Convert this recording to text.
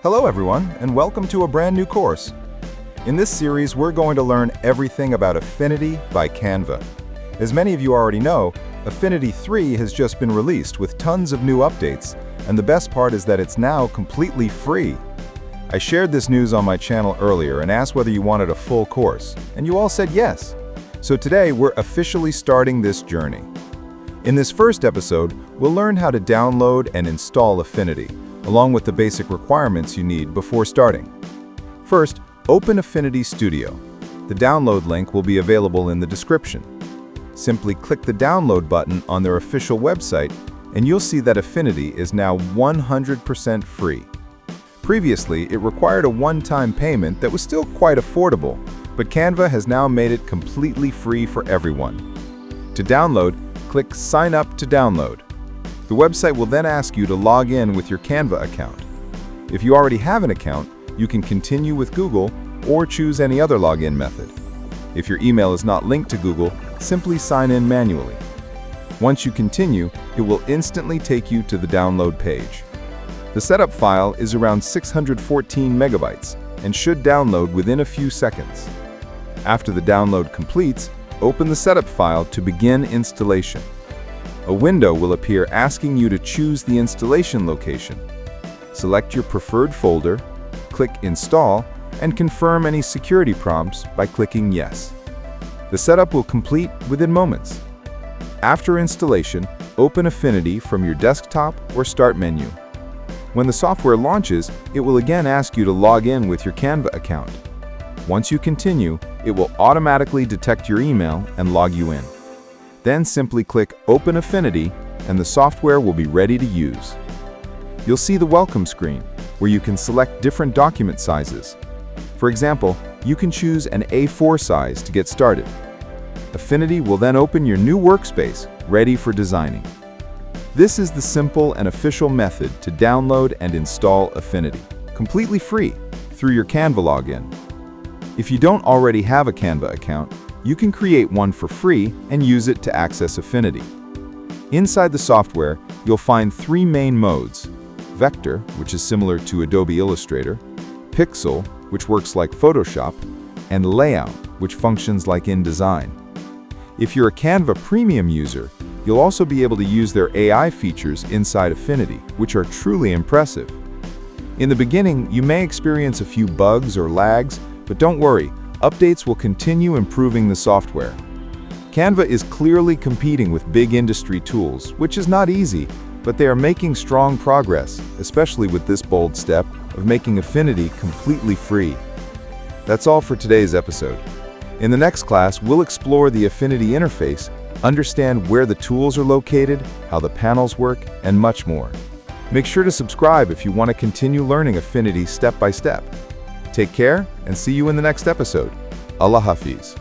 Hello everyone, and welcome to a brand new course. In this series, we're going to learn everything about Affinity by Canva. As many of you already know, Affinity 3 has just been released with tons of new updates, and the best part is that it's now completely free. I shared this news on my channel earlier and asked whether you wanted a full course, and you all said yes. So today, we're officially starting this journey. In this first episode, we'll learn how to download and install Affinity, along with the basic requirements you need before starting. First, open Affinity Studio. The download link will be available in the description. Simply click the download button on their official website, and you'll see that Affinity is now 100% free. Previously, it required a one-time payment that was still quite affordable, but Canva has now made it completely free for everyone. To download, click Sign Up to download. The website will then ask you to log in with your Canva account. If you already have an account, you can continue with Google or choose any other login method. If your email is not linked to Google, simply sign in manually. Once you continue, it will instantly take you to the download page. The setup file is around 614 megabytes and should download within a few seconds. After the download completes, open the setup file to begin installation. A window will appear asking you to choose the installation location. Select your preferred folder, click Install, and confirm any security prompts by clicking Yes. The setup will complete within moments. After installation, open Affinity from your desktop or Start menu. When the software launches, it will again ask you to log in with your Canva account. Once you continue, it will automatically detect your email and log you in. Then simply click Open Affinity, and the software will be ready to use. You'll see the welcome screen, where you can select different document sizes. For example, you can choose an A4 size to get started. Affinity will then open your new workspace, ready for designing. This is the simple and official method to download and install Affinity, completely free, through your Canva login. If you don't already have a Canva account, you can create one for free and use it to access Affinity. Inside the software, you'll find three main modes: Vector, which is similar to Adobe Illustrator, Pixel, which works like Photoshop, and Layout, which functions like InDesign. If you're a Canva Premium user, you'll also be able to use their AI features inside Affinity, which are truly impressive. In the beginning, you may experience a few bugs or lags, but don't worry, updates will continue improving the software. Canva is clearly competing with big industry tools, which is not easy, but they are making strong progress, especially with this bold step of making Affinity completely free. That's all for today's episode. In the next class, we'll explore the Affinity interface, understand where the tools are located, how the panels work, and much more. Make sure to subscribe if you want to continue learning Affinity step by step. Take care, and see you in the next episode. Allah Hafiz.